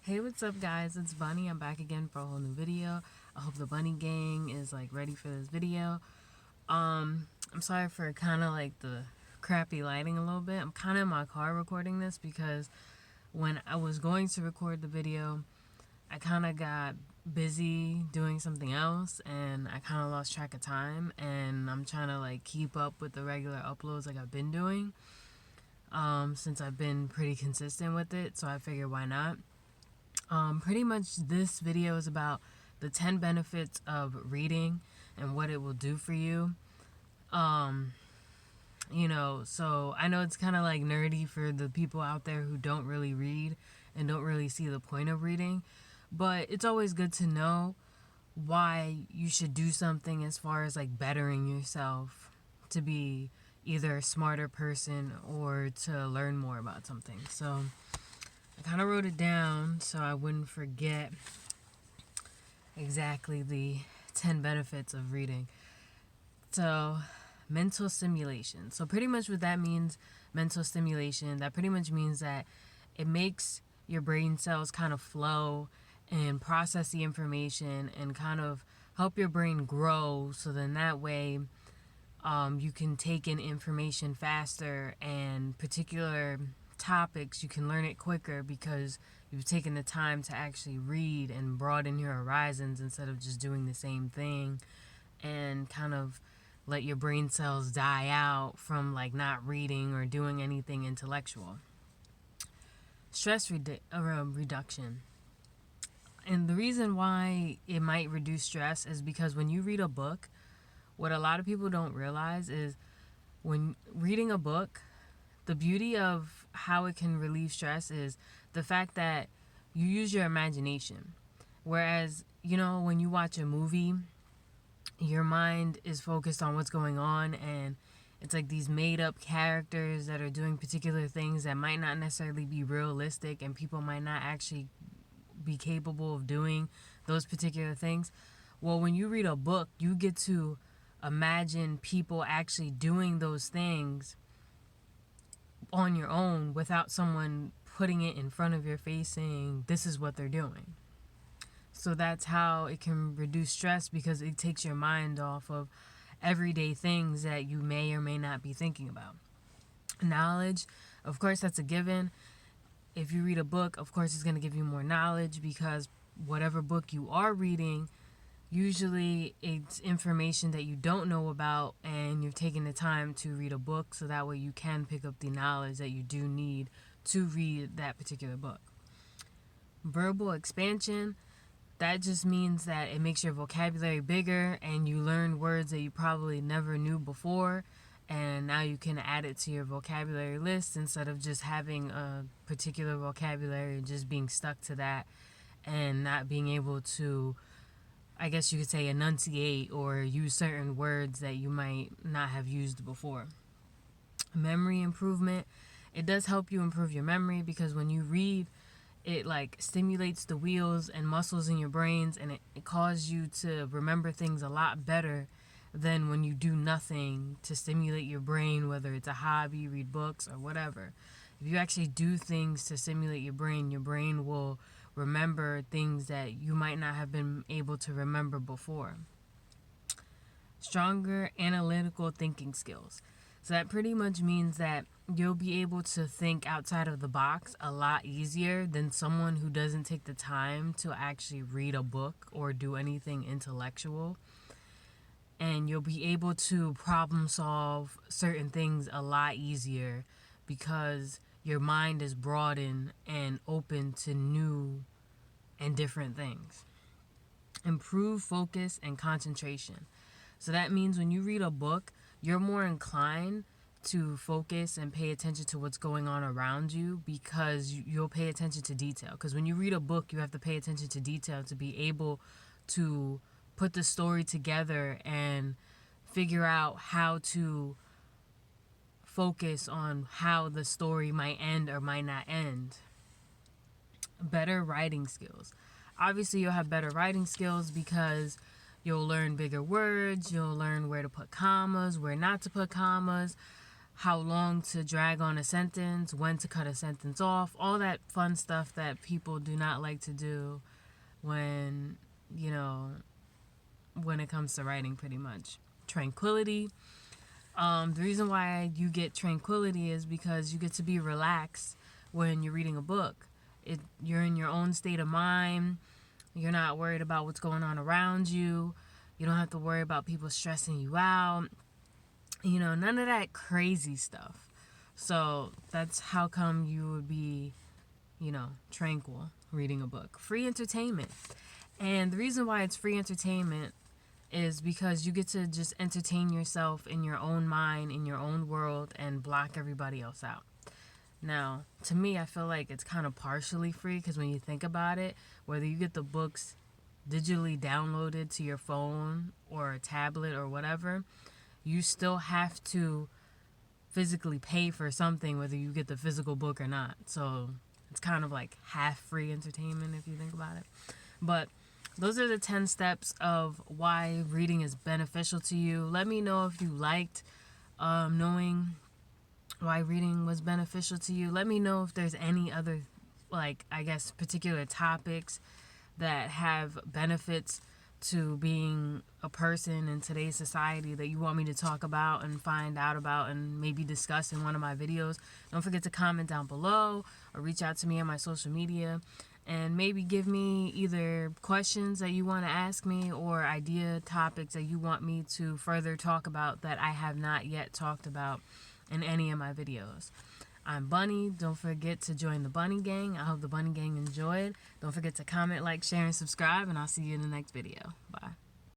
Hey, what's up guys? It's Bunny. I'm back again for a whole new video. I hope the Bunny gang is ready for this video. I'm sorry for kind of the crappy lighting a little bit. I'm kind of in my car recording this because when I was going to record the video, I kind of got busy doing something else and I kind of lost track of time, and I'm trying to keep up with the regular uploads like I've been doing since I've been pretty consistent with it, so I figured why not. Pretty much this video is about the 10 benefits of reading and what it will do for you. So I know it's kind of nerdy for the people out there who don't really read and don't really see the point of reading, but it's always good to know why you should do something as far as bettering yourself to be either a smarter person or to learn more about something. So I kind of wrote it down so I wouldn't forget exactly the 10 benefits of reading. So, mental stimulation. So pretty much what that means, mental stimulation, that pretty much means that it makes your brain cells kind of flow and process the information and kind of help your brain grow, so then that way you can take in information faster, and particular topics you can learn it quicker because you've taken the time to actually read and broaden your horizons instead of just doing the same thing and kind of let your brain cells die out from not reading or doing anything intellectual. Stress reduction. And the reason why it might reduce stress is because when you read a book, what a lot of people don't realize is when reading a book, the beauty of how it can relieve stress is the fact that you use your imagination. Whereas, when you watch a movie, your mind is focused on what's going on, and it's these made up characters that are doing particular things that might not necessarily be realistic, and people might not actually be capable of doing those particular things. Well, when you read a book, you get to imagine people actually doing those things on your own without someone putting it in front of your face saying this is what they're doing. So that's how it can reduce stress, because it takes your mind off of everyday things that you may or may not be thinking about. Knowledge, of course, that's a given. If you read a book, of course, it's going to give you more knowledge, because whatever book you are reading, usually it's information that you don't know about, and you're taking the time to read a book so that way you can pick up the knowledge that you do need to read that particular book. Verbal expansion, that just means that it makes your vocabulary bigger and you learn words that you probably never knew before, and now you can add it to your vocabulary list instead of just having a particular vocabulary and just being stuck to that and not being able to, I guess you could say, enunciate or use certain words that you might not have used before. Memory improvement. It does help you improve your memory, because when you read, it stimulates the wheels and muscles in your brains, and it causes you to remember things a lot better than when you do nothing to stimulate your brain, whether it's a hobby, read books, or whatever. If you actually do things to stimulate your brain will remember things that you might not have been able to remember before. Stronger analytical thinking skills. So that pretty much means that you'll be able to think outside of the box a lot easier than someone who doesn't take the time to actually read a book or do anything intellectual. And you'll be able to problem solve certain things a lot easier because your mind is broadened and open to new and different things. Improve focus and concentration. So that means when you read a book, you're more inclined to focus and pay attention to what's going on around you, because you'll pay attention to detail. Because when you read a book, you have to pay attention to detail to be able to put the story together and figure out how to focus on how the story might end or might not end. Better writing skills. Obviously, you'll have better writing skills because you'll learn bigger words, you'll learn where to put commas, where not to put commas, how long to drag on a sentence, when to cut a sentence off, all that fun stuff that people do not like to do when, you know, when it comes to writing, pretty much. Tranquility. The reason why you get tranquility is because you get to be relaxed when you're reading a book. You're in your own state of mind. You're not worried about what's going on around you. You don't have to worry about people stressing you out. You know, none of that crazy stuff. So that's how come you would be, you know, tranquil reading a book. Free entertainment. And the reason why it's free entertainment is because you get to just entertain yourself in your own mind, in your own world, and block everybody else out. Now, to me, I feel like it's kind of partially free because when you think about it, whether you get the books digitally downloaded to your phone or a tablet or whatever, you still have to physically pay for something whether you get the physical book or not. So it's kind of like half free entertainment if you think about it. But those are the 10 steps of why reading is beneficial to you. Let me know if you liked knowing why reading was beneficial to you. Let me know if there's any other, like, I guess, particular topics that have benefits to being a person in today's society that you want me to talk about and find out about and maybe discuss in one of my videos. Don't forget to comment down below or reach out to me on my social media and maybe give me either questions that you want to ask me or idea topics that you want me to further talk about that I have not yet talked about in any of my videos. I'm Bunny. Don't forget to join the Bunny Gang. I hope the Bunny Gang enjoyed. Don't forget to comment, like, share, and subscribe, and I'll see you in the next video. Bye.